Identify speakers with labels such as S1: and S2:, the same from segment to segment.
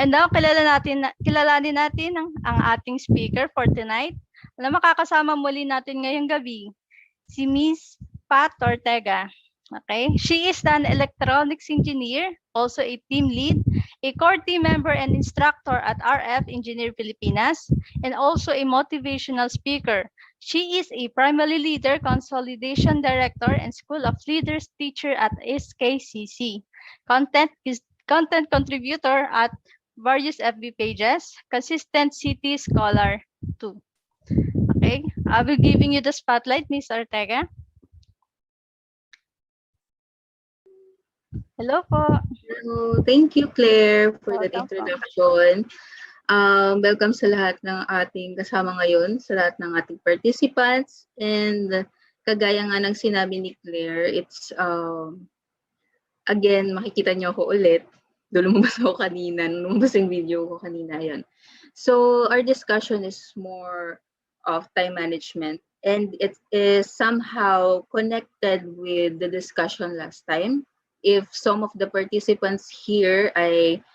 S1: And now, kilalanin natin ang ating speaker for tonight. Alam, makakasama muli natin ngayong gabi, si Miss Pat Ortega. Okay, she is an electronics engineer, also a team lead, a core team member and instructor at RF Engineer Pilipinas, and also a motivational speaker. She is a primary leader, consolidation director, and School of Leaders teacher at SKCC. Content contributor at various FB pages, consistent city scholar too. Okay, I will be giving you the spotlight, Ms. Ortega. Hello po.
S2: Hello. Thank you, Claire, for that introduction. Welcome sa lahat ng ating kasama ngayon, sa lahat ng ating participants. And kagaya nga ng sinabi ni Claire, it's, again, makikita niyo ako ulit. Doon lumabas ako kanina, lumabas yung video ko kanina, yun. So, our discussion is more of time management. And it is somehow connected with the discussion last time. If some of the participants here ay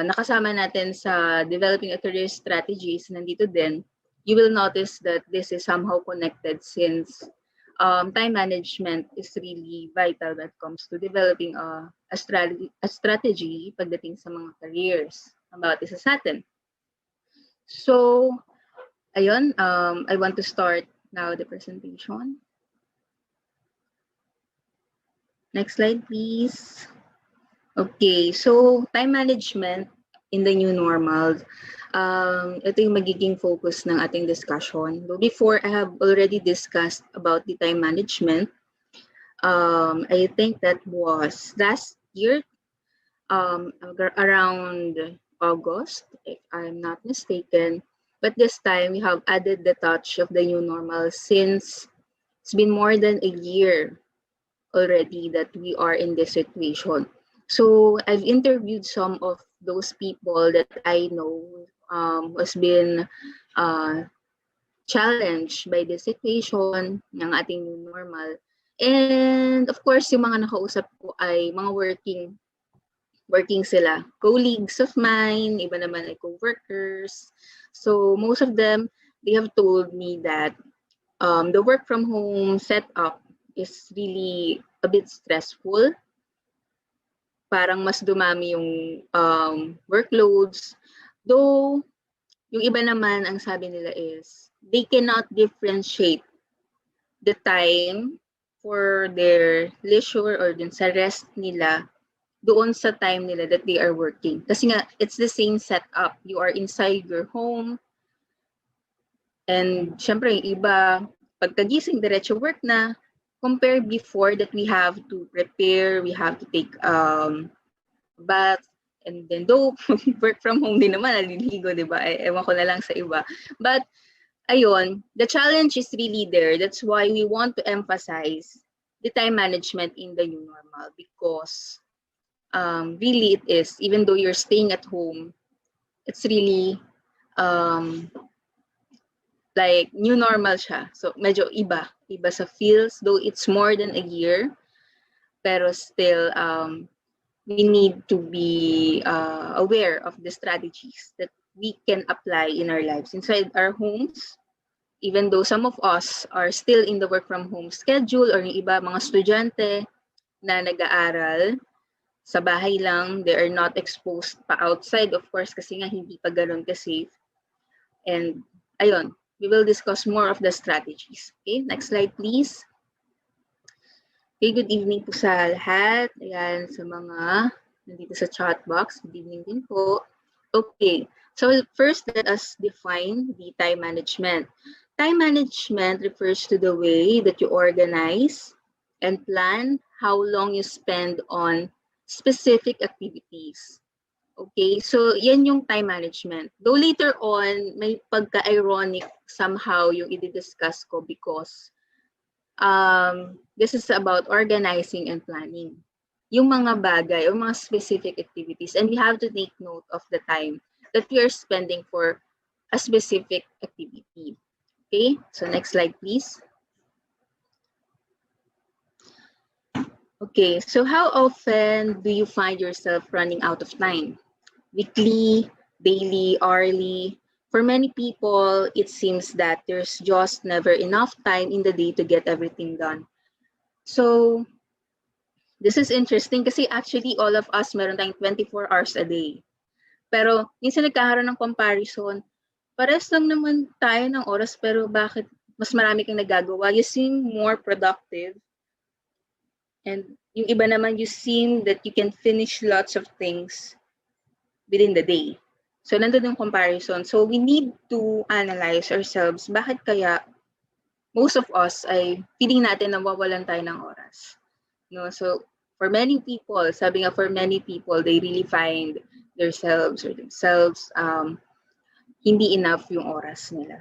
S2: nakasama natin sa developing a career strategies, nandito din, you will notice that this is somehow connected since time management is really vital when it comes to developing a strategy pagdating sa mga careers ng bawat isa sa atin. So, ayun, I want to start now the presentation. Next slide, please. Okay, so time management in the new normal. Ito yung magiging focus ng ating discussion. But before, I have already discussed about the time management. I think that was last year, around August, if I'm not mistaken. But this time, we have added the touch of the new normal since it's been more than a year already that we are in this situation. So I've interviewed some of those people that I know was been challenged by the situation ng ating new normal. And of course, yung mga nakausap ko ay mga working sila. Colleagues of mine, iba naman ay co-workers. So most of them, they have told me that the work from home setup is really a bit stressful. Parang mas dumami yung workloads. Though, yung iba naman, ang sabi nila is, they cannot differentiate the time for their leisure or dun sa rest nila doon sa time nila that they are working. Kasi nga, it's the same setup. You are inside your home. And syempre, yung iba, pagkagising, diretso work na. Compare before that we have to prepare, we have to take bath, and then though work from home din naman, naliligo, di ba? Ewan ko na lang sa iba. But, ayun, the challenge is really there. That's why we want to emphasize the time management in the new normal because really it is, even though you're staying at home, it's really like new normal siya. So medyo iba sa feels, though it's more than a year, pero still we need to be aware of the strategies that we can apply in our lives inside our homes, even though some of us are still in the work from home schedule or yung iba mga estudyante na nag-aaral sa bahay lang, they are not exposed pa outside, of course, kasi nga hindi pa ganun ka-safe. And ayun, we will discuss more of the strategies. Okay, next slide please. Okay, good evening po sa lahat. Ayan, sa mga nandito sa chat box, good evening din po. Okay, so first let us define the time management. Time management refers to the way that you organize and plan how long you spend on specific activities. Okay, so yan yung time management. Though later on, may pagka-ironic somehow yung i-discuss ko because this is about organizing and planning. Yung mga bagay o mga specific activities, and we have to take note of the time that we are spending for a specific activity. Okay, so next slide please. Okay, so how often do you find yourself running out of time? weekly, daily, hourly. For many people, it seems that there's just never enough time in the day to get everything done. So, this is interesting kasi actually all of us meron tayong 24 hours a day. Pero minsan nagkakaroon ng comparison, pares lang naman tayo ng oras pero bakit mas marami kang nagagawa? You seem more productive. And yung iba naman, you seem that you can finish lots of things within the day. So, nandun yung comparison. So, we need to analyze ourselves. Bakit kaya most of us ay feeling natin na mawawalan tayo ng oras? No? So, for many people, sabi nga for many people, they really find themselves hindi enough yung oras nila.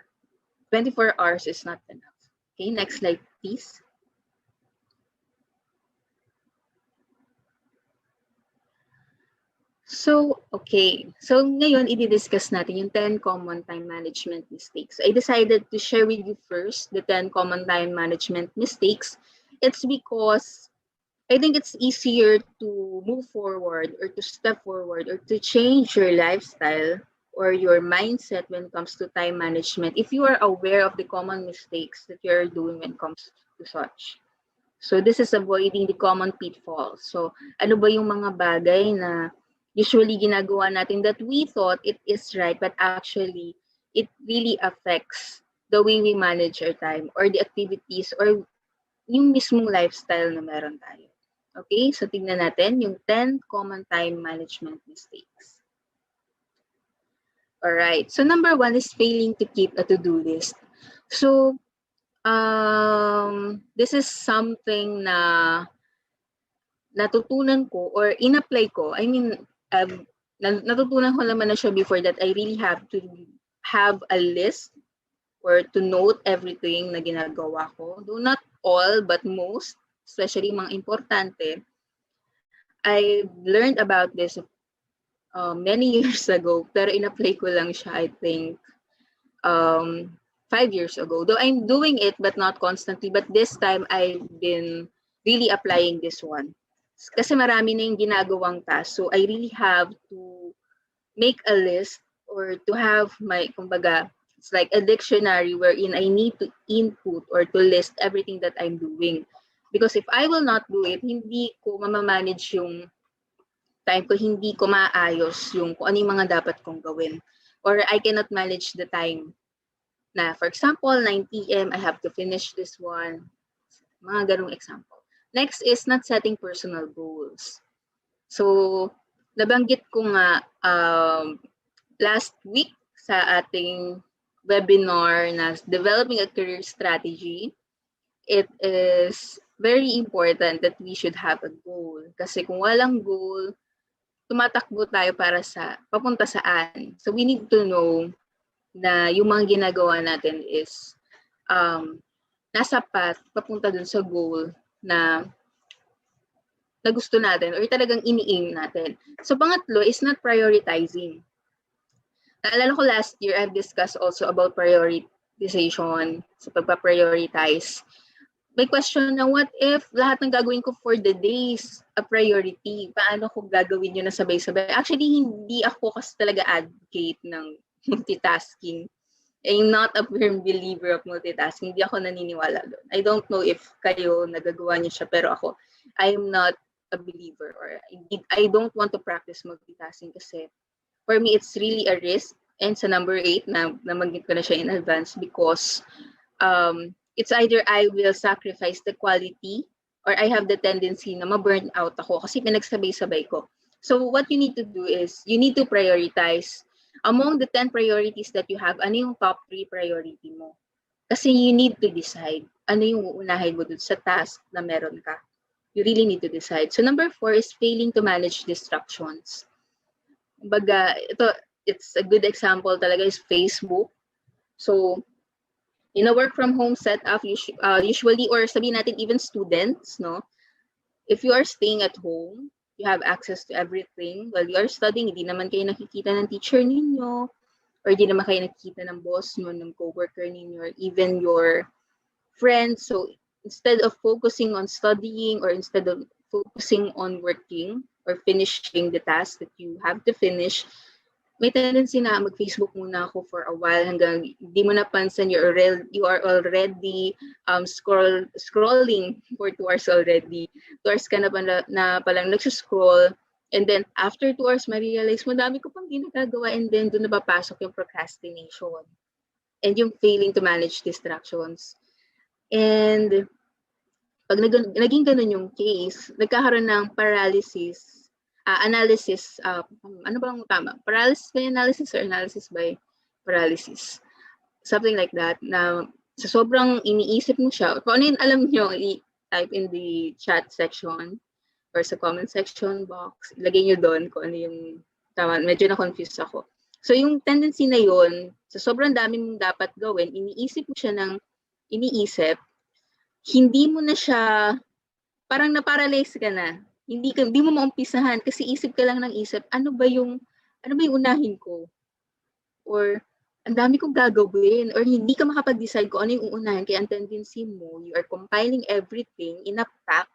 S2: 24 hours is not enough. Okay, next slide, please. So, okay. So, ngayon, i-discuss natin yung 10 common time management mistakes. I decided to share with you first the 10 common time management mistakes. It's because I think it's easier to move forward or to step forward or to change your lifestyle or your mindset when it comes to time management if you are aware of the common mistakes that you're doing when it comes to such. So, this is avoiding the common pitfalls. So, ano ba yung mga bagay na usually ginagawa natin that we thought it is right, but actually, it really affects the way we manage our time or the activities or yung mismong lifestyle na meron tayo. Okay, so tignan natin yung 10 common time management mistakes. Alright, so number 1 is failing to keep a to-do list. So, this is something na natutunan ko or in-apply ko. I mean, natutunan ko naman na siya before that I really have to have a list or to note everything na ginagawa ko. Though not all, but most, especially mga importante. I learned about this many years ago, pero in-apply ko lang siya, I think, 5 years ago. Though I'm doing it, but not constantly. But this time, I've been really applying this one. Kasi marami na yung ginagawang task. So, I really have to make a list or to have my, kumbaga, it's like a dictionary wherein I need to input or to list everything that I'm doing. Because if I will not do it, hindi ko mamamanage yung time ko, hindi ko maayos yung kung ano yung mga dapat kong gawin. Or I cannot manage the time na, for example, 9 p.m., I have to finish this one. Mga ganong example. Next is not setting personal goals. So, nabanggit ko nga last week sa ating webinar na Developing a Career Strategy, it is very important that we should have a goal. Kasi kung walang goal, tumatakbo tayo para sa papunta saan. So, we need to know na yung mga ginagawa natin is nasa path papunta dun sa goal na gusto natin or talagang ini-aim natin. So, pangatlo is not prioritizing. Naalala ko last year, I've discussed also about prioritization, so pagpa-prioritize. May question na, what if lahat ng gagawin ko for the day is a priority? Paano ko gagawin yun na sabay-sabay? Actually, hindi ako kasi talaga advocate ng multitasking. I'm not a firm believer of multitasking. Hindi ako naniniwala doon. I don't know if kayo nagagawa niyo siya, pero ako, I'm not a believer or I don't want to practice multitasking kasi for me, it's really a risk. And sa number 8, nabanggit ko na siya in advance because it's either I will sacrifice the quality or I have the tendency na ma-burn out ako kasi pinagsabay-sabay ko. So what you need to do is you need to prioritize. Among the 10 priorities that you have, ano yung top 3 priority mo? Kasi you need to decide ano yung uunahin mo dun sa task na meron ka. You really need to decide. So number 4 is failing to manage distractions. Kumbaga, it's a good example talaga is Facebook. So, in a work from home setup, usually, or sabihin natin even students, no? If you are staying at home, you have access to everything. While you are studying, hindi naman kayo nakikita ng teacher ninyo, or hindi naman kayo nakikita ng boss nyo, ng coworker ninyo, or even your friends. So, instead of focusing on studying or instead of focusing on working, or finishing the task that you have to finish, may tendency na mag-Facebook muna ako for a while hanggang di mo napansin you are already scrolling for 2 hours already. 2 hours ka na palang nagsuscroll, and then after 2 hours ma-realize mo dami ko pang di nagagawa, and then doon na papasok yung procrastination and yung failing to manage distractions. And pag naging ganun yung case, nagkakaroon ng paralysis, analysis, ano bang tama? Paralysis by analysis or analysis by paralysis? Something like that, na sa sobrang iniisip mo siya, kung ano yung alam nyo, i-type in the chat section or sa comment section box, ilagay nyo doon kung ano yung tama. Medyo na-confused ako. So yung tendency na yun, sa sobrang dami mong dapat gawin, iniisip mo siya ng iniisip, hindi mo na siya, parang na-paralyze ka na. Hindi mo maumpisahan kasi isip ka lang ng isip, ano ba yung unahin ko? Or ang dami kong gagawin, or hindi ka makapag-decide kung ano yung uunahin, kaya ang tendency mo, you are compiling everything in a pack,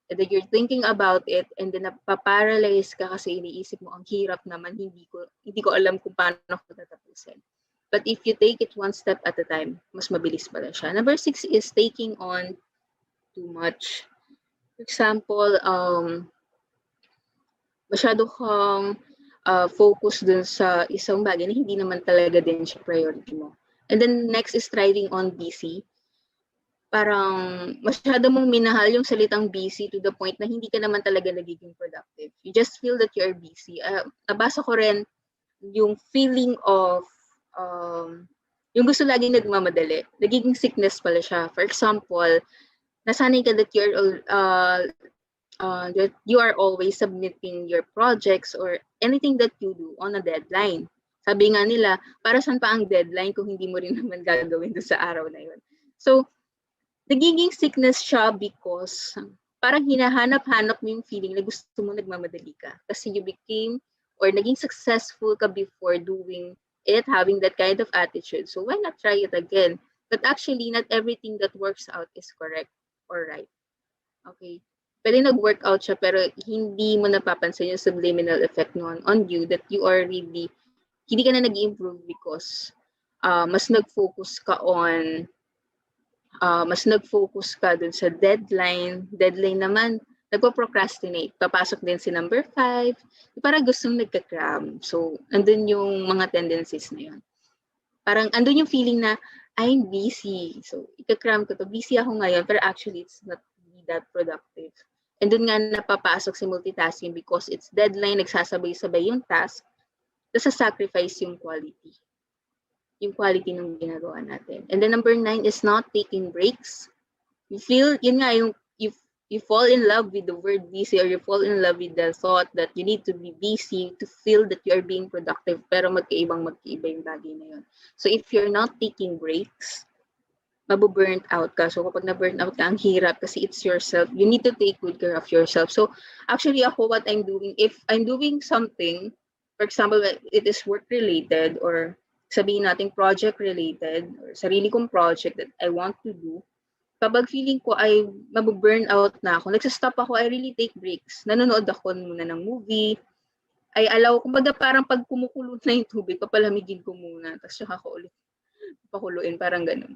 S2: and then you're thinking about it, and then napaparalyze ka kasi iniisip mo, ang hirap naman, hindi ko alam kung paano ko tatapusin. But if you take it one step at a time, mas mabilis pala siya. Number 6 is taking on too much. For example, masyado kang focus dun sa isang bagay na hindi naman talaga din siya priority mo. And then next is striving on busy. Parang masyado mong minahal yung salitang busy to the point na hindi ka naman talaga nagiging productive. You just feel that you're busy. Nabasa ko rin yung feeling of yung gusto laging nagmamadali. Nagiging sickness pala siya. For example, nasanay ka that you are always submitting your projects or anything that you do on a deadline. Sabi nga nila, para saan pa ang deadline kung hindi mo rin naman gagawin doon sa araw na yun. So, nagiging sickness siya because parang hinahanap-hanap mo yung feeling na gusto mo nagmamadali ka. Kasi you became or naging successful ka before doing it, having that kind of attitude. So, why not try it again? But actually, not everything that works out is correct or right. Okay? Pwede nag-work out siya pero hindi mo napapansin yung subliminal effect noon on you that you are really, hindi ka na nag-improve because mas nag-focus ka dun sa deadline. Deadline naman, nagpo-procrastinate. Papasok din si number 5. Parang gustong nagka-cram. So, andun yung mga tendencies na yun. Parang andun yung feeling na, I'm busy. So, ika-cram ko to. Busy ako ngayon, pero actually, it's not really that productive. And dun nga napapasok si multitasking because it's deadline, nagsasabay-sabay yung task, tapos sacrifice yung quality. Yung quality ng ginagawa natin. And then number 9 is not taking breaks. You feel, yun nga, you fall in love with the word busy or you fall in love with the thought that you need to be busy to feel that you're being productive, pero magkaiba yung bagay na yun. So if you're not taking breaks, mabu-burnt out ka. So kapag na-burnt out ka, ang hirap kasi it's yourself. You need to take good care of yourself. So actually ako, what I'm doing, if I'm doing something, for example, it is work-related or sabihin natin project-related or sarili kong project that I want to do, kapag feeling ko ay mabu-burn out na ako, nagsastop ako, I really take breaks. Nanonood ako muna ng movie, I allow, kumbaga parang pag kumukulo na yung tubig, papalamigin ko muna, tapos saka ko ulit pakuluin, parang ganun.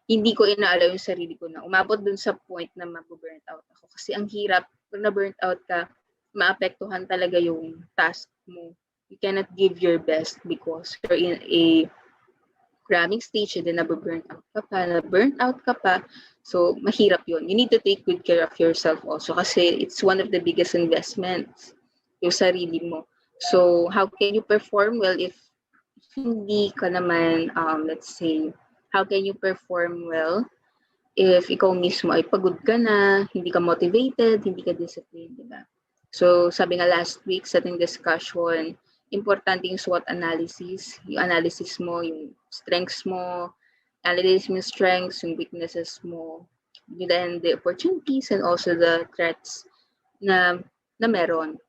S2: Hindi ko inaalaw yung sarili ko na umabot dun sa point na mabu-burn out ako. Kasi ang hirap, pag na-burn out ka, maapektuhan talaga yung task mo. You cannot give your best because you're in a cramming stage and then na-burn out ka pa. So, mahirap yun. You need to take good care of yourself also kasi it's one of the biggest investments, yung sarili mo. So, how can you perform well if hindi ka naman, let's say, how can you perform well if ikaw mismo ay pagod ka na, hindi ka motivated, hindi ka disciplined, diba? So, sabi nga last week sa ating discussion, importante yung SWOT analysis, yung analysis mo, yung strengths mo, analyze mo yung strengths, yung weaknesses mo, then the opportunities and also the threats na meron.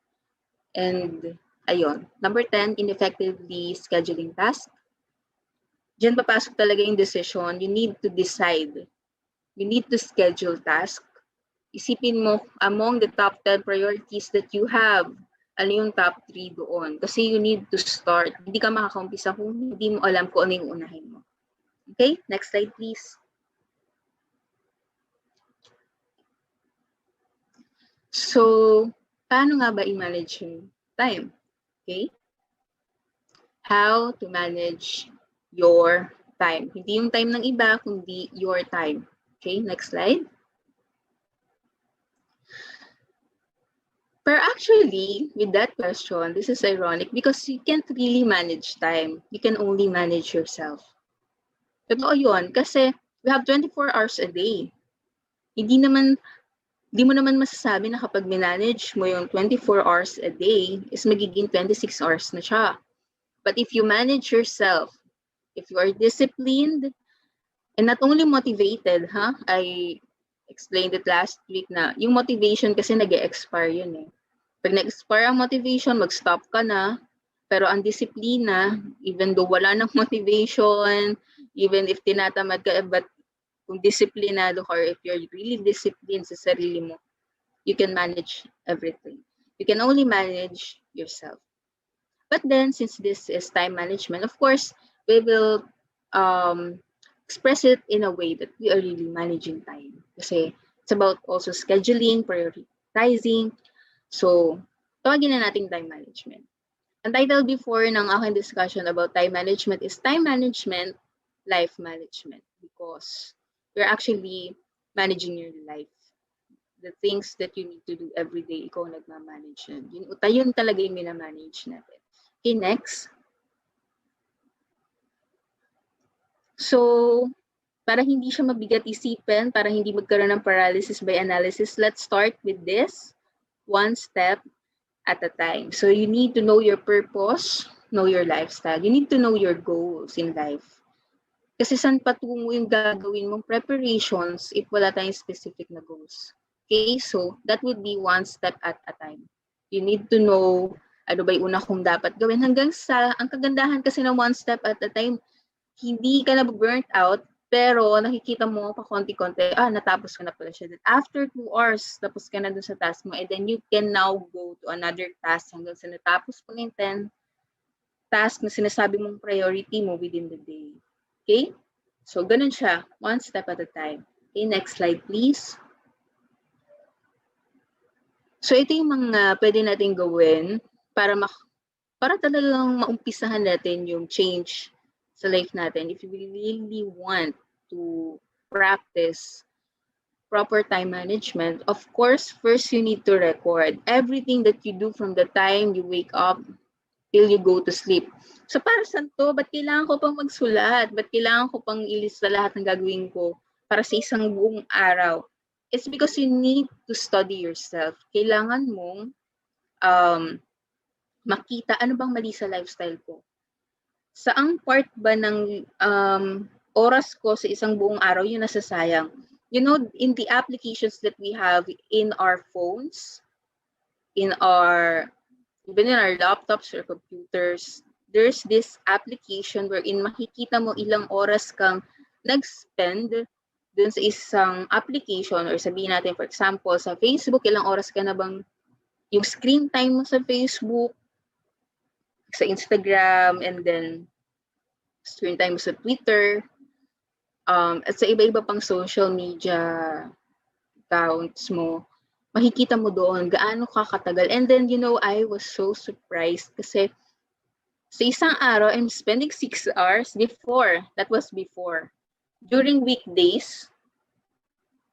S2: And ayun. Number 10, ineffectively scheduling tasks. Diyan papasok talaga yung decision. You need to decide. You need to schedule task. isipin mo, among the top 10 priorities that you have, ano yung top 3 doon? Kasi you need to start. Hindi ka makakaumpisa kung hindi mo alam kung ano yung unahin mo. Okay? Next slide, please. So, paano nga ba i-manage yung time? Okay? How to manage your time. Hindi yung time ng iba, kundi your time. Okay, next slide. But actually, with that question, this is ironic because you can't really manage time. You can only manage yourself. Totoo yun, kasi we have 24 hours a day. Hindi mo naman masasabi na kapag manage mo yung 24 hours a day is magiging 26 hours na siya. But if you manage yourself, if you are disciplined, and not only motivated, I explained it last week na yung motivation kasi nag-e-expire yun eh. Pag nag-expire ang motivation, mag-stop ka na. Pero ang disiplina, even though wala nang motivation, even if tinatamad ka, but kung disiplinado ka or if you're really disciplined sa sarili mo, you can manage everything. You can only manage yourself. But then, since this is time management, of course, we will express it in a way that we are really managing time. Kasi it's about also scheduling, prioritizing. So, tawagin na natin time management. Ang title before ng aking discussion about time management is Time Management, Life Management. Because you're actually managing your life. The things that you need to do every day, ikaw nagmamanage yun. Yun talaga yung minamanage natin. Okay, next. So, para hindi siya mabigat isipin, para hindi magkaroon ng paralysis by analysis, let's start with this one step at a time. So, you need to know your purpose, know your lifestyle. You need to know your goals in life. Kasi saan patungo yung gagawin mong preparations if wala tayong specific na goals. Okay, so that would be one step at a time. You need to know ano ba yung una kong dapat gawin hanggang sa, ang kagandahan kasi ng one step at a time, hindi ka na burnt out, pero nakikita mo pa konti-konti, natapos ka na pala siya. Then after 2 hours, tapos ka na dun sa task mo, and then you can now go to another task hanggang sa natapos mo na yung 10 task na sinasabi mong priority mo within the day. Okay? So, ganun siya. One step at a time. Okay, next slide, please. So, ito yung mga pwede natin gawin para talagang maumpisahan natin yung change sa life natin. If you really want to practice proper time management, of course, first you need to record everything that you do from the time you wake up till you go to sleep. So para saan to? Ba't kailangan ko pang magsulat? Ba't kailangan ko pang ilista lahat ng gagawin ko para sa isang buong araw? It's because you need to study yourself. Kailangan mong makita ano bang mali sa lifestyle ko. Saang part ba ng oras ko sa isang buong araw yung nasasayang? You know, in the applications that we have in our phones, even in our laptops or computers, there's this application wherein makikita mo ilang oras kang nag-spend dun sa isang application, or sabihin natin, for example, sa Facebook, ilang oras ka na bang yung screen time mo sa Facebook, sa Instagram, and then screen time mo sa Twitter, at sa iba-iba pang social media accounts mo, makikita mo doon gaano ka katagal. And then, you know, I was so surprised kasi sa isang araw, I'm spending 6 hours before. That was before. During weekdays,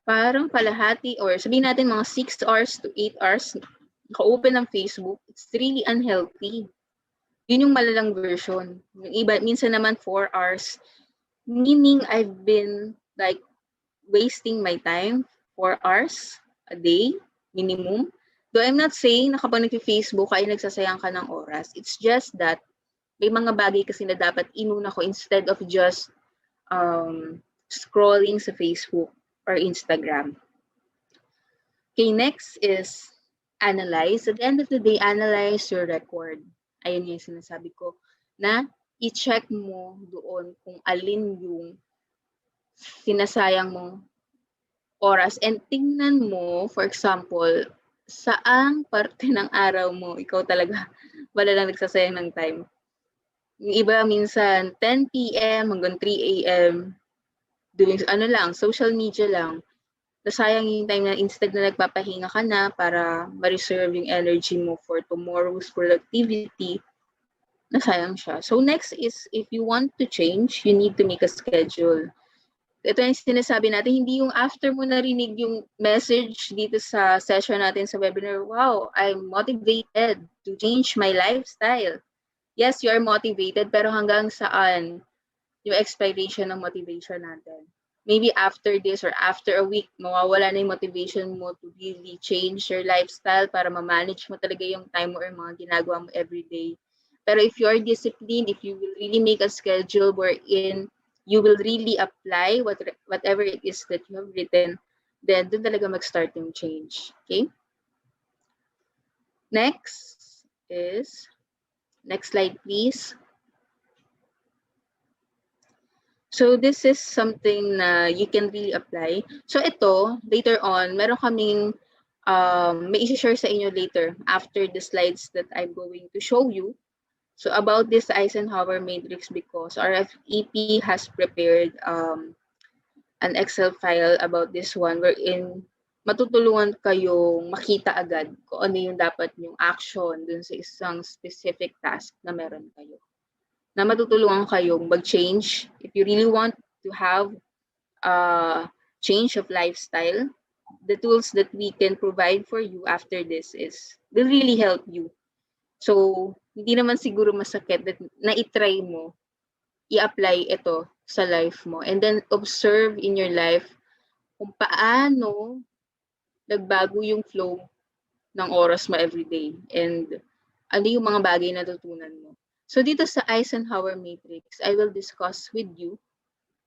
S2: parang kalahati, or sabihin natin mga 6 hours to 8 hours, naka-open ng Facebook. It's really unhealthy. Yun yung malalang version. Yung iba, minsan naman 4 hours. Meaning, I've been like wasting my time 4 hours a day, minimum. Though I'm not saying na kapag nag-Facebook ka ay nagsasayang ka ng oras. It's just that may mga bagay kasi na dapat inuna ko instead of just scrolling sa Facebook or Instagram. Okay, next is analyze. At the end of the day, analyze your record. Ayun yung sinasabi ko na i-check mo doon kung alin yung sinasayang mo oras and tingnan mo, for example, saang parte ng araw mo ikaw talaga wala lang nagsasayang ng time. Yung iba minsan 10 PM hanggang 3 AM doing ano lang, social media lang. Nasayang yung time na instead na nagpapahinga ka na para ma-reserve yung energy mo for tomorrow's productivity, nasayang siya. So next is, if you want to change, you need to make a schedule. Ito yung sinasabi natin, hindi yung after mo narinig yung message dito sa session natin sa webinar, wow, I'm motivated to change my lifestyle. Yes, you are motivated, pero hanggang saan yung expiration ng motivation natin? Maybe after this or after a week, mawawala na yung motivation mo to really change your lifestyle para ma-manage mo talaga yung time mo or mga ginagawa mo everyday. Pero if you are disciplined, if you will really make a schedule wherein you will really apply whatever it is that you have written, then doon talaga mag-start yung change. Okay? Next slide please. So this is something na you can really apply. So ito, later on, meron kaming may isi-share sa inyo later after the slides that I'm going to show you. So about this Eisenhower matrix, because RFEP has prepared an Excel file about this one wherein matutulungan kayong makita agad kung ano yung dapat yung action dun sa isang specific task na meron kayo. Na matutulungan kayong mag-change. If you really want to have a change of lifestyle, the tools that we can provide for you after this will really help you. So, hindi naman siguro masakit that na-try mo, i-apply ito sa life mo. And then, observe in your life kung paano nagbago yung flow ng oras mo everyday. And ano yung mga bagay na natutunan mo. So dito sa Eisenhower matrix, I will discuss with you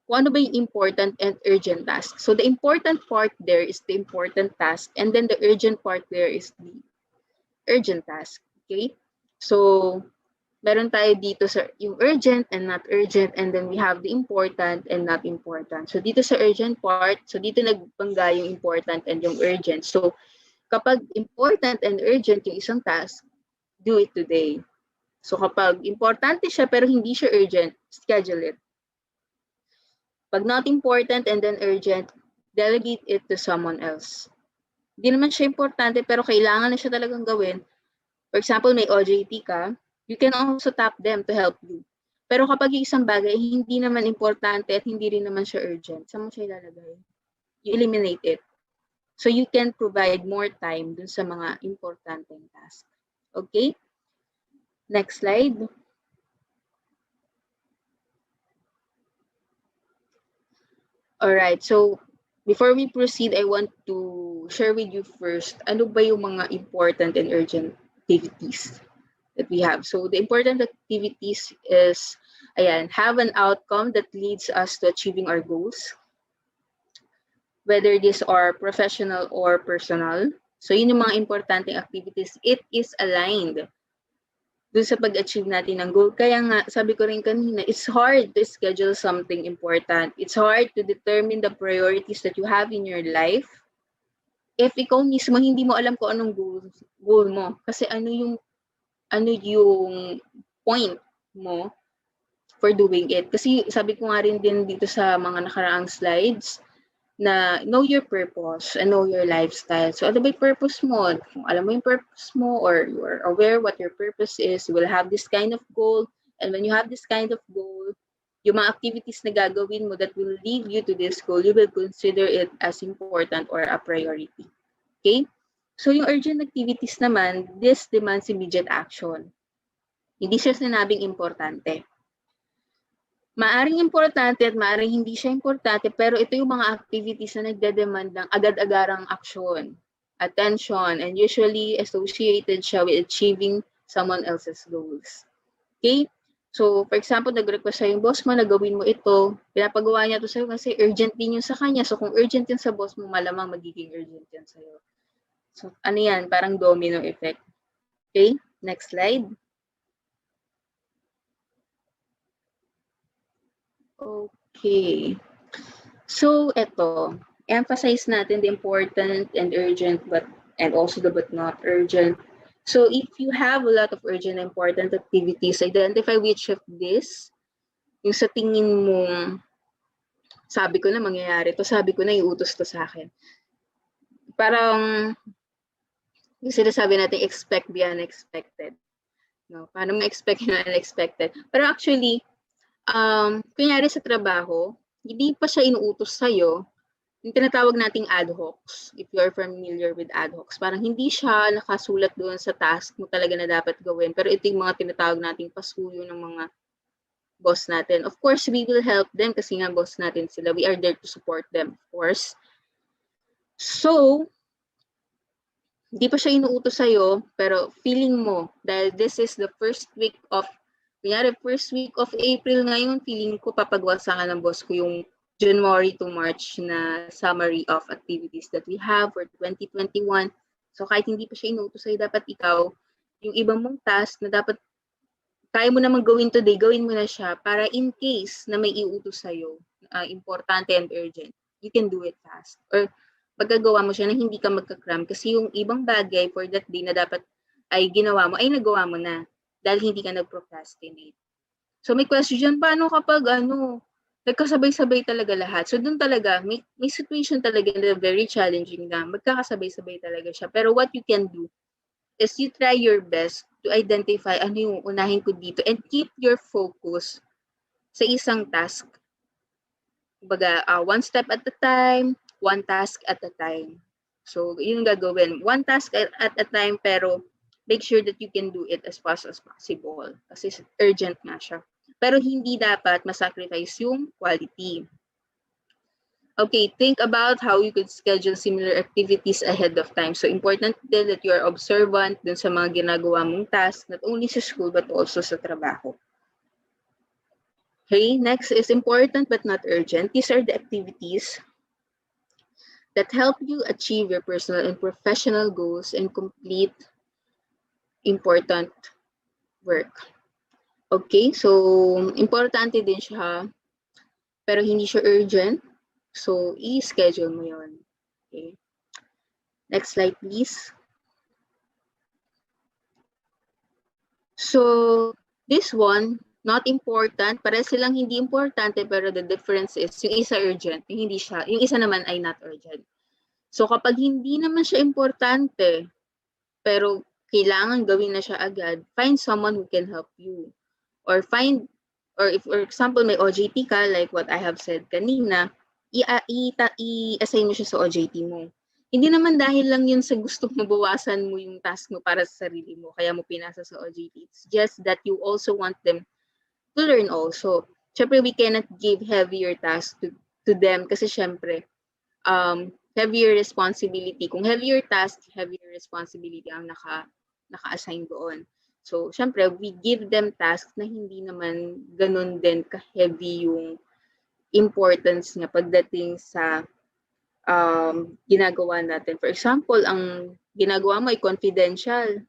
S2: kung ano ba yung important and urgent task. So the important part there is the important task, and then the urgent part there is the urgent task. Okay? So meron tayo dito sa yung urgent and not urgent, and then we have the important and not important. So dito sa urgent part, so dito nagbangga yung important and yung urgent. So kapag important and urgent yung isang task, do it today. So kapag importante siya pero hindi siya urgent, schedule it. Pag not important and then urgent, delegate it to someone else. Hindi naman siya importante pero kailangan na siya talagang gawin. For example, may OJT ka, you can also tap them to help you. Pero kapag yung isang bagay hindi naman importante at hindi rin naman siya urgent, saan mo siya ilalagay? You eliminate it. So you can provide more time dun sa mga importanteng task. Okay? Next slide. All right. So before we proceed, I want to share with you first, ano ba yung mga important and urgent activities that we have. So the important activities is, ayan, have an outcome that leads us to achieving our goals, whether these are professional or personal. So yun yung mga importanteng activities. It is aligned dun sa pag-achieve natin ng goal. Kaya nga, sabi ko rin kanina, it's hard to schedule something important. It's hard to determine the priorities that you have in your life if ikaw mismo hindi mo alam kung anong goal mo. Kasi ano yung point mo for doing it. Kasi sabi ko nga rin din dito sa mga nakaraang slides, na know your purpose and know your lifestyle. So ano ba yung purpose mo? Kung alam mo yung purpose mo or you are aware what your purpose is, you will have this kind of goal. And when you have this kind of goal, yung mga activities na gagawin mo that will lead you to this goal, you will consider it as important or a priority. Okay? So yung urgent activities naman, this demands immediate action. Hindi siya sinabing importante. Maaring importante at maaring hindi siya importante, pero ito yung mga activities na nagdedemand ng agad-agarang aksyon, attention, and usually associated siya with achieving someone else's goals. Okay? So, for example, nag-request sa'yo yung boss mo na gawin mo ito, pinapagawa niya ito sa'yo kasi urgent din yun sa kanya. So, kung urgent yun sa boss mo, malamang magiging urgent yan sa'yo. So, ano yan? Parang domino effect. Okay? Next slide. Okay. So, eto. emphasize natin the important and urgent and also the but not urgent. So if you have a lot of urgent and important activities, identify which of this yung sa tingin mo, sabi ko na mangyayari to, sabi ko na iutos to sa akin. Parang yung sinasabi natin, expect the unexpected. No? Paano ma-expect yung unexpected? Pero actually, kunyari sa trabaho, hindi pa siya inuutos sa'yo, yung tinatawag nating ad hocs, if you are familiar with ad hocs, parang hindi siya nakasulat doon sa task mo talaga na dapat gawin. Pero ito yung mga tinatawag nating pasuyo ng mga boss natin. Of course, we will help them kasi nga boss natin sila. We are there to support them, of course. So, hindi pa siya inuutos sa'yo, pero feeling mo, dahil this is the first week of April ngayon, feeling ko papagwasakan ng boss ko yung January to March na summary of activities that we have for 2021. So kahit hindi pa siya inuutos sa'yo, dapat ikaw, yung ibang mong task na dapat kaya mo namang gawin today, gawin mo na siya para in case na may iutos sa'yo, importante and urgent, you can do it fast. Or pagkagawa mo siya na hindi ka magka-cram kasi yung ibang bagay for that day na dapat ay ginawa mo, ay nagawa mo na dahil hindi ka nag-procrastinate. So may question, paano kapag nagkasabay-sabay talaga lahat? So doon talaga, may situation talaga na very challenging na magkakasabay-sabay talaga siya. Pero what you can do is you try your best to identify ano yung unahin ko dito and keep your focus sa isang task. Kumbaga, one step at a time, one task at a time. So, yun gagawin. One task at a time, pero make sure that you can do it as fast as possible. Kasi urgent na siya. Pero hindi dapat masacrifice yung quality. Okay, think about how you could schedule similar activities ahead of time. So, important din that you are observant dun sa mga ginagawa mong task, not only sa school, but also sa trabaho. Okay, next is important but not urgent. These are the activities that help you achieve your personal and professional goals and complete important work. Okay, so importante din siya, pero hindi siya urgent. So, i-schedule mo yun. Okay. Next slide, please. So, this one, not important. Para silang hindi importante, pero the difference is, yung isa urgent, yung isa naman ay not urgent. So, kapag hindi naman siya importante, pero kailangan gawin na siya agad, find someone who can help you. Or if, for example, may OJT ka, like what I have said kanina, i-assign mo siya sa OJT mo. Hindi naman dahil lang yun sa gusto mo bawasan mo yung task mo para sa sarili mo, kaya mo pinasa sa OJT. It's just that you also want them to learn also. Siyempre, we cannot give heavier tasks to them kasi siyempre, heavier responsibility. Kung heavier task, heavier responsibility ang naka-assign doon. So, syempre, we give them tasks na hindi naman ganun din ka-heavy yung importance niya pagdating sa ginagawa natin. For example, ang ginagawa mo ay confidential.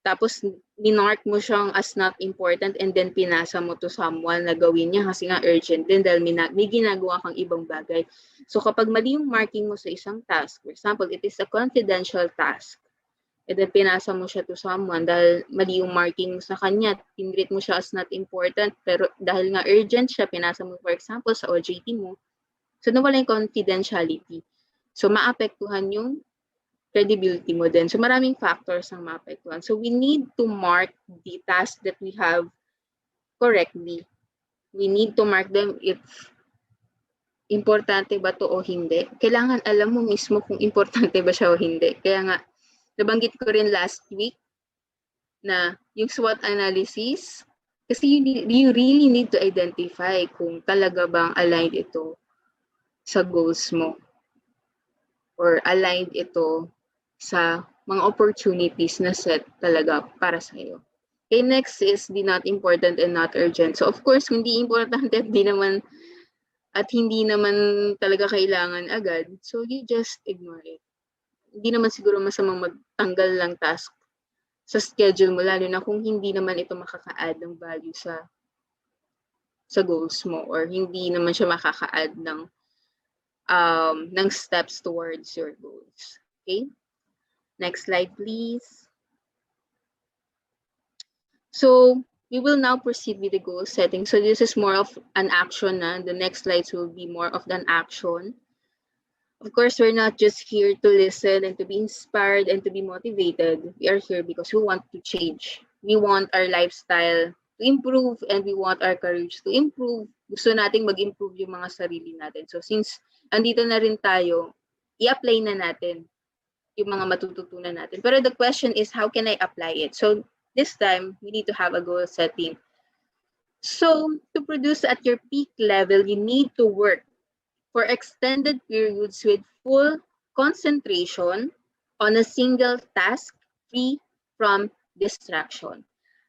S2: Tapos, minark mo siyang as not important and then pinasa mo to someone na gawin niya kasi nga urgent din dahil may ginagawa kang ibang bagay. So, kapag mali yung marking mo sa isang task, for example, it is a confidential task, and then pinasa mo siya to someone dahil mali yung marking mo sa kanya, tinreat mo siya as not important, pero dahil nga urgent siya, pinasa mo for example sa OJT mo, so nawala yung confidentiality. So maapektuhan yung credibility mo din. So maraming factors ang maapektuhan. So we need to mark the tasks that we have correctly. We need to mark them if importante ba to o hindi. Kailangan alam mo mismo kung importante ba siya o hindi. Kaya nga, nabanggit ko rin last week na yung SWOT analysis, kasi you really need to identify kung talaga bang aligned ito sa goals mo or aligned ito sa mga opportunities na set talaga para sa iyo. Okay, next is the not important and not urgent. So of course, kung di importante hindi naman talaga kailangan agad, so you just ignore it. Hindi naman siguro masamang magtanggal lang task sa schedule mo, lalo na kung hindi naman ito makaka-add ng value sa goals mo or hindi naman siya makaka-add ng ng steps towards your goals. Okay? Next slide, please. So we will now proceed with the goal setting. So this is more of an action. The next slides will be more of an action. Of course, we're not just here to listen and to be inspired and to be motivated. We are here because we want to change. We want our lifestyle to improve and we want our courage to improve. Gusto nating mag-improve yung mga sarili natin. So since andito na rin tayo, i-apply na natin yung mga matututunan natin. Pero the question is, how can I apply it? So this time, we need to have a goal setting. So to produce at your peak level, you need to work for extended periods with full concentration on a single task free from distraction.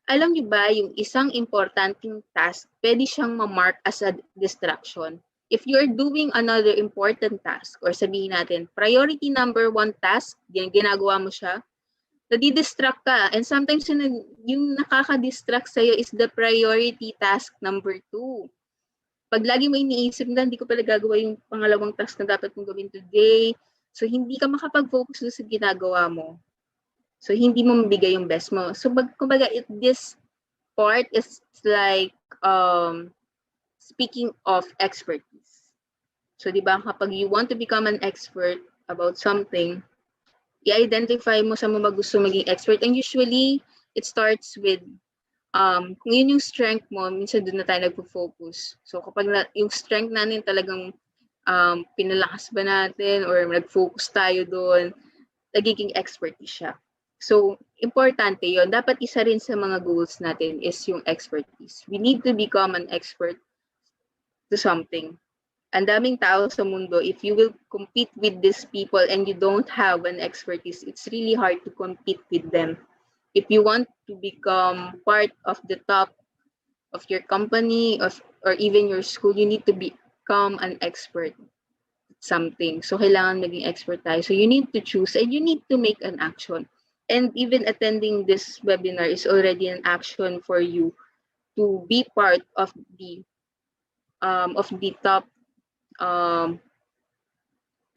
S2: Alam niyo ba, yung isang importanteng task, pwede siyang ma-mark as a distraction. If you're doing another important task, or sabihin natin, priority number 1 task, ginagawa mo siya, nadidistract ka. And sometimes yung nakaka-distract sa'yo is the priority task number 2. Pag lagi mo iniisip na, hindi ko pala gagawa yung pangalawang task na dapat mong gawin today. So, hindi ka makapag-focus sa ginagawa mo. So, hindi mo mabigay yung best mo. So, kumbaga, this part is like speaking of expertise. So, di ba, kapag you want to become an expert about something, i-identify mo sa mga gusto maging expert. And usually, it starts with kung yun yung strength mo, minsan doon na tayo nagpo-focus. So kapag yung strength natin talagang pinalakas ba natin or nag-focus tayo doon, nagiging expertise siya. So importante yun. Dapat isa rin sa mga goals natin is yung expertise. We need to become an expert to something. Ang daming tao sa mundo, if you will compete with these people and you don't have an expertise, it's really hard to compete with them. If you want to become part of the top of your company or even your school, you need to become an expert at something. So, kailangan maging expert tayo. So, you need to choose and you need to make an action. And even attending this webinar is already an action for you to be part of the top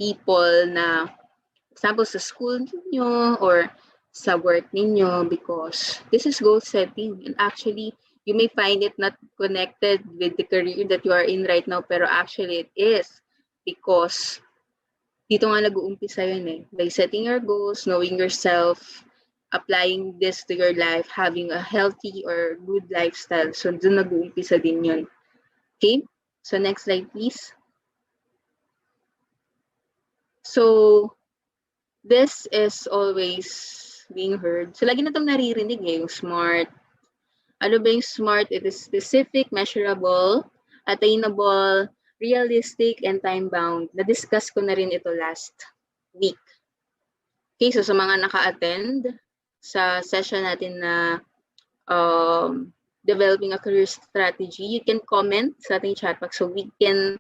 S2: people na, example, sa school niyo or sa work ninyo, because this is goal setting. And actually, you may find it not connected with the career that you are in right now, pero actually it is, because dito nga nag-uumpisa yun eh. By setting your goals, knowing yourself, applying this to your life, having a healthy or good lifestyle. So doon nag-uumpisa din yun. Okay? So next slide, please. So this is always being heard. So, lagi na itong naririnig eh, yung SMART. Ano ba yung SMART? It is specific, measurable, attainable, realistic, and time-bound. Na-discuss ko na rin ito last week. Okay, so sa mga naka-attend sa session natin na developing a career strategy, you can comment sa ating chat box so we can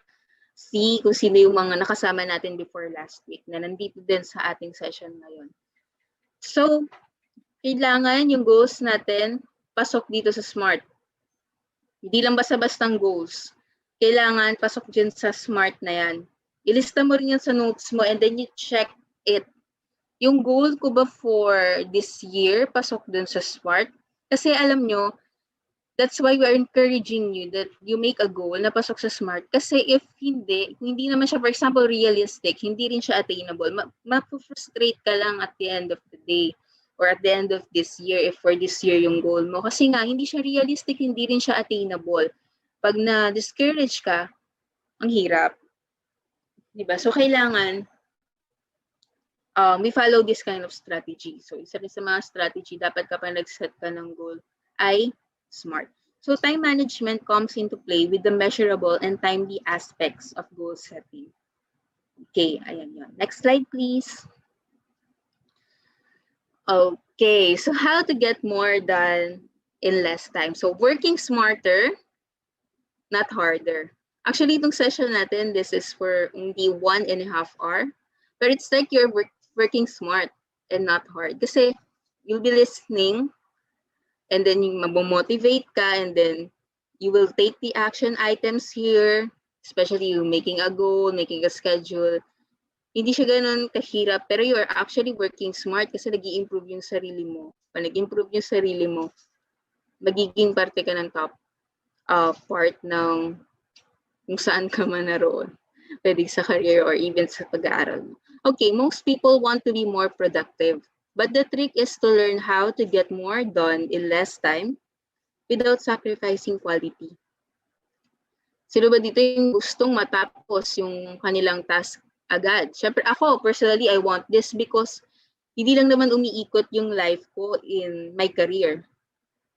S2: see kung sino yung mga nakasama natin before last week na nandito din sa ating session ngayon. So, kailangan yung goals natin pasok dito sa SMART. Hindi lang basta-bastang goals. Kailangan pasok dyan sa SMART na yan. Ilista mo rin yan sa notes mo and then you check it. Yung goal ko ba for this year, pasok dun sa SMART? Kasi alam nyo, that's why we are encouraging you that you make a goal na pasok sa SMART. Kasi if hindi, kung hindi naman siya, for example, realistic, hindi rin siya attainable, ma-frustrate ka lang at the end of the day or at the end of this year if for this year yung goal mo. Kasi nga, hindi siya realistic, hindi rin siya attainable. Pag na-discourage ka, ang hirap. Diba? So, kailangan we follow this kind of strategy. So, isa rin sa mga strategy, dapat kapag nag-set ka ng goal, ay SMART. So time management comes into play with the measurable and timely aspects of goal setting. Okay, ayan yun. Next slide, please. Okay, so how to get more done in less time. So working smarter, not harder. Actually, itong session natin, this is for only 1.5 hours. But it's like you're working smart and not hard. Kasi you'll be listening, and then yung mamomotivate ka, and then you will take the action items here, especially you making a goal, making a schedule, hindi siya ganun kahirap, pero you are actually working smart kasi nag-i-improve yung sarili mo. Pag nag-improve yung sarili mo, magiging parte ka ng top part ng kung saan ka man naroon. Pwede sa career or even sa pag-aaral mo. Okay, most people want to be more productive, but the trick is to learn how to get more done in less time without sacrificing quality. Sino ba dito yung gustong matapos yung kanilang task agad? Siyempre ako, personally, I want this because hindi lang naman umiikot yung life ko in my career.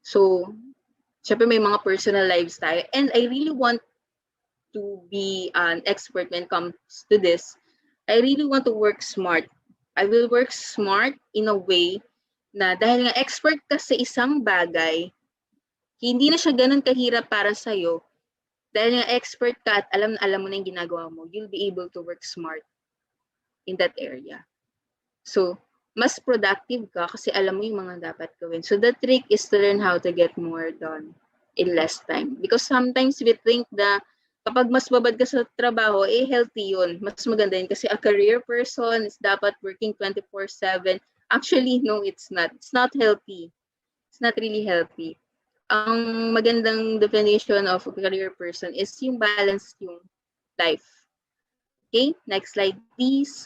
S2: So, siyempre may mga personal lives tayo. And I really want to be an expert when it comes to this. I really want to work smart. I will work smart in a way na dahil nga expert ka sa isang bagay, hindi na siya ganun kahirap para sa'yo. Dahil nga expert ka at alam mo na yung ginagawa mo, you'll be able to work smart in that area. So, mas productive ka kasi alam mo yung mga dapat gawin. So, the trick is to learn how to get more done in less time. Because sometimes we think na kapag mas babad ka sa trabaho, healthy yun. Mas maganda yun kasi a career person is dapat working 24/7. Actually, no, it's not. It's not healthy. It's not really healthy. Ang magandang definition of a career person is yung balance yung life. Okay, next slide please.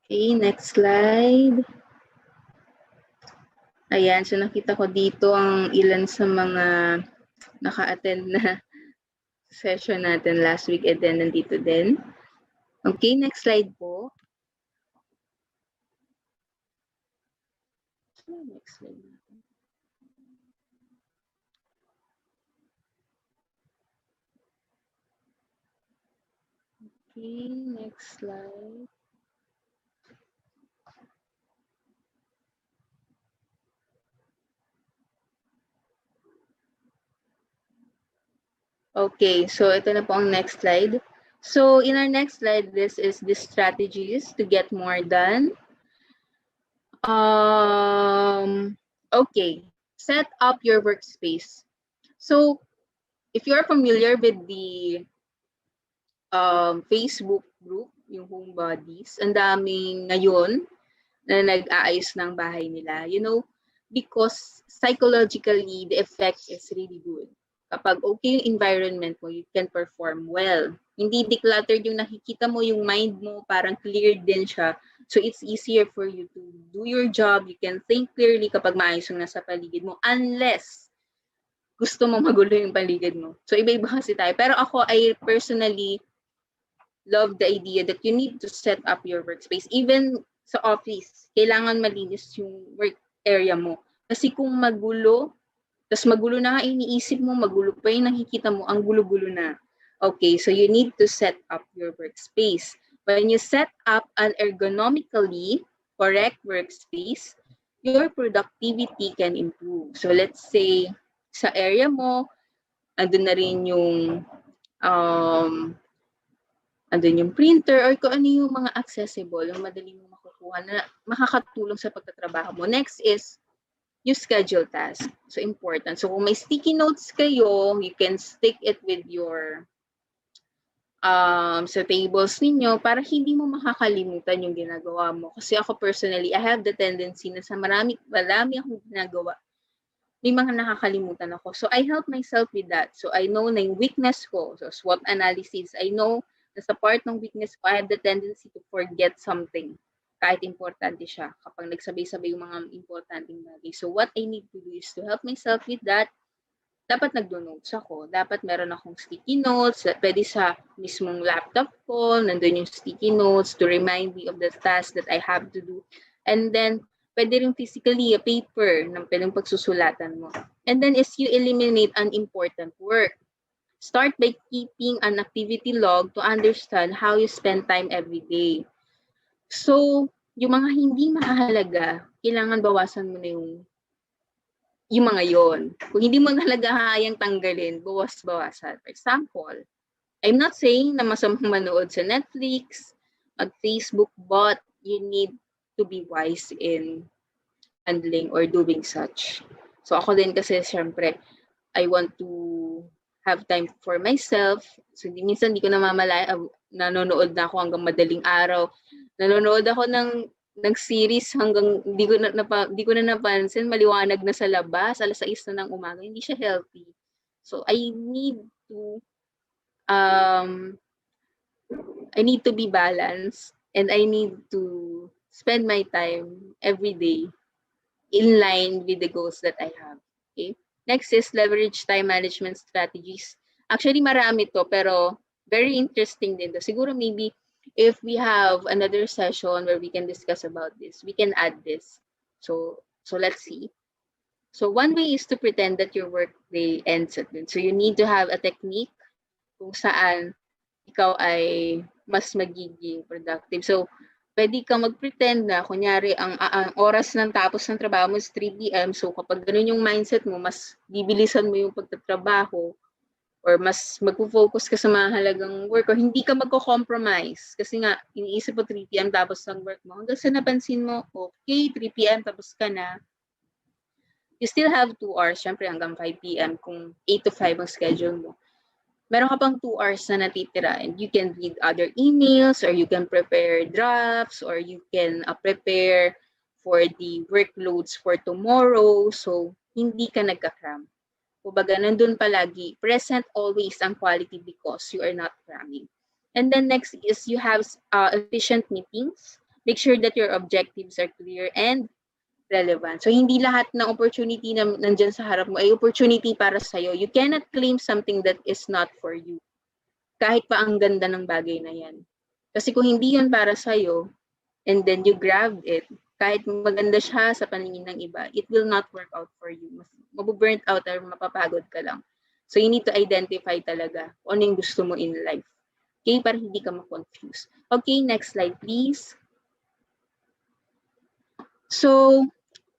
S2: Okay, next slide. Ayan, so nakita ko dito ang ilan sa mga naka-attend na session natin last week and then nandito din. Okay, next slide po. Next slide natin. Okay, next slide. Okay, so ito na po ang next slide. So in our next slide, this is the strategies to get more done. Okay, set up your workspace. So if you're familiar with the Facebook group, yung Home Buddies, ang daming ngayon na nag-aayos ng bahay nila. You know, because psychologically, the effect is really good. Kapag okay yung environment mo, you can perform well. Hindi decluttered yung nakikita mo, yung mind mo, parang cleared din siya. So it's easier for you to do your job. You can think clearly kapag maayos yung nasa paligid mo. Unless gusto mo magulo yung paligid mo. So iba-iba kasi tayo. Pero ako, I personally love the idea that you need to set up your workspace. Even sa office, kailangan malinis yung work area mo. Kasi kung magulo, tas magulo na nga iniisip mo, magulo pa yung nakikita mo, ang gulo-gulo na. Okay, so you need to set up your workspace. When you set up an ergonomically correct workspace, your productivity can improve. So let's say, sa area mo, andun na rin yung andun yung printer or kung ano yung mga accessible, yung madali mo makukuha na makakatulong sa pagtatrabaho mo. Next is yung schedule task. So important. So kung may sticky notes kayo, you can stick it with your sa tables ninyo para hindi mo makakalimutan yung ginagawa mo. Kasi ako personally, I have the tendency na sa marami akong ginagawa, may mga nakakalimutan ako. So I help myself with that. So I know na yung weakness ko. So SWOT analysis, I know na sa part ng weakness ko, I have the tendency to forget something. Kahit importante siya. Kapag nagsabay-sabay yung mga importanteng bagay. So what I need to do is to help myself with that. Dapat nagdo-notes ako. Dapat meron akong sticky notes. Pwede sa mismong laptop ko. Nandun yung sticky notes to remind me of the task that I have to do. And then, pwede rin physically a paper na pwedeng pagsusulatan mo. And then is you eliminate unimportant work. Start by keeping an activity log to understand how you spend time every day. So, yung mga hindi mahalaga, kailangan bawasan mo na yung mga yon. Kung hindi mo talaga hayang tanggalin, bawas-bawasan. For example, I'm not saying na masamang manood sa Netflix, at Facebook, but you need to be wise in handling or doing such. So ako din kasi syempre, I want to have time for myself. So minsan di ko namamalaya, nanonood na ako hanggang madaling araw. Nanonood ako ng series hanggang di ko na napansin, maliwanag na sa labas, 6:00 na ng umaga. Hindi siya healthy. So I need to be balanced, and I need to spend my time every day in line with the goals that I have. Okay? Next is leverage time management strategies. Actually, marami to, pero very interesting din to. Siguro maybe if we have another session where we can discuss about this, we can add this. So let's see. So one way is to pretend that your work day ends at noon. So you need to have a technique kung saan ikaw ay mas magiging productive. So pwede kang mag-pretend na kunyari ang oras ng tapos ng trabaho mo is 3 p.m. So kapag ganun yung mindset mo, mas bibilisan mo yung pagtatrabaho or mas magpo-focus ka sa mahalagang work or hindi ka magko-compromise. Kasi nga, iniisip mo 3 p.m. tapos ng work mo. Hanggang sa napansin mo, okay, 3 p.m. tapos ka na. You still have 2 hours, syempre hanggang 5 p.m. kung 8 to 5 ang schedule mo. Meron ka pang 2 hours na natitira and you can read other emails or you can prepare drafts or you can prepare for the workloads for tomorrow. So, hindi ka nagka-cram. Kumbaga, nandun palagi, present always ang quality because you are not cramming. And then next is you have efficient meetings. Make sure that your objectives are clear and relevant. So, hindi lahat ng opportunity na nandyan sa harap mo ay opportunity para sa'yo. You cannot claim something that is not for you. Kahit pa ang ganda ng bagay na yan. Kasi kung hindi yun para sa'yo, and then you grabbed it, kahit maganda siya sa paningin ng iba, it will not work out for you. Mabuburnt out or mapapagod ka lang. So, you need to identify talaga kung ano yung gusto mo in life. Okay? Para hindi ka ma-confuse. Okay, next slide, please. So,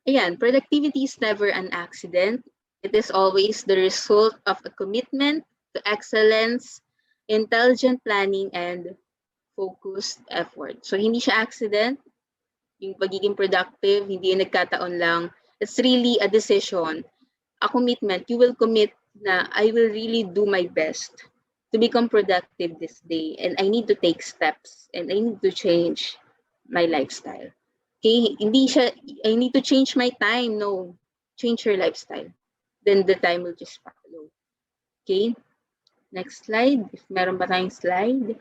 S2: ayan, productivity is never an accident. It is always the result of a commitment to excellence, intelligent planning, and focused effort. So, hindi siya accident. Yung pagiging productive, hindi yung nagkataon lang. It's really a decision, a commitment. You will commit na I will really do my best to become productive this day. And I need to take steps. And I need to change my lifestyle. Okay, hindi siya, I need to change my time. No, change your lifestyle. Then the time will just follow. Okay, next slide. If meron ba tayong slide?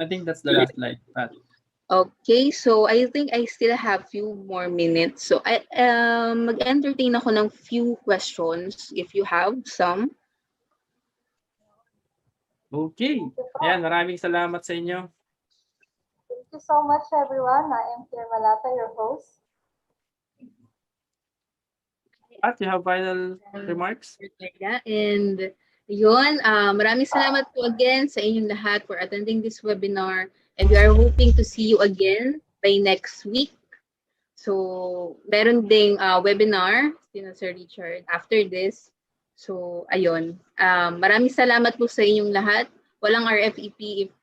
S3: I think that's the last slide, Pat.
S2: Okay, so I think I still have few more minutes. So I mag-entertain ako ng few questions if you have some.
S3: Okay. Ayan, maraming salamat sa inyo.
S4: Thank you so much, everyone. I am Claire Malata, your host.
S3: Pat, you have final remarks?
S2: And yun, maraming salamat po again sa inyong lahat for attending this webinar. And we are hoping to see you again by next week. So, meron ding webinar, Sir Richard, after this. So, ayun. Maraming salamat po sa inyong lahat. Walang RFEP if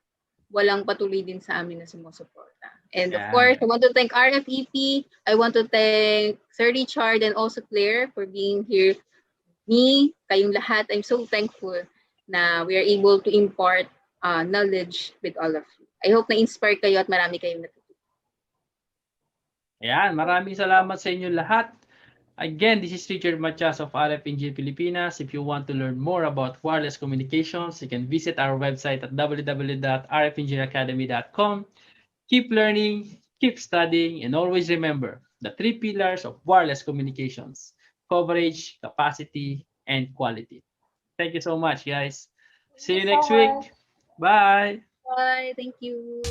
S2: walang patuloy din sa amin na sumusuporta. And of course, I want to thank RFEP. I want to thank Sir Richard and also Claire for being here. Me, kayong lahat, I'm so thankful na we are able to impart knowledge with all of you. I hope na-inspire kayo at marami kayong natutunan.
S3: Ayan, maraming salamat sa inyo lahat. Again, this is Richard Matias of RF Engineer Pilipinas. If you want to learn more about wireless communications, you can visit our website at www.rfengineeracademy.com. Keep learning, keep studying, and always remember the 3 pillars of wireless communications: coverage, capacity, and quality. Thank you so much, guys. See you next week. Bye.
S2: Bye. Thank you.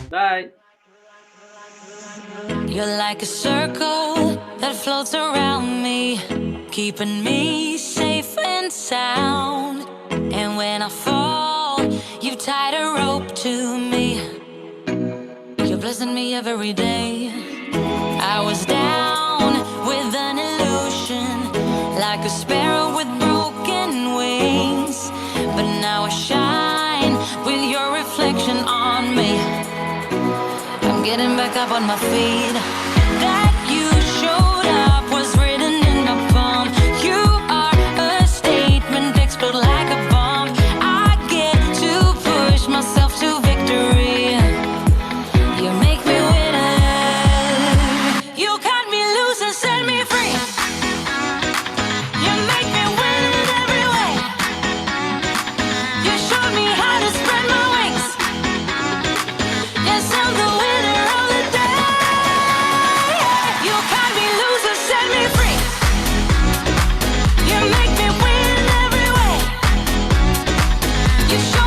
S3: Bye.
S5: You're like a circle that floats around me, keeping me safe and sound. And when I fall, you tied a rope to me. You're blessing me every day. I was down with an illusion, like a sparrow with broken wings. But now I shine with your reflection on me. I'm getting back up on my feet. That set me free. You make me win every way. You show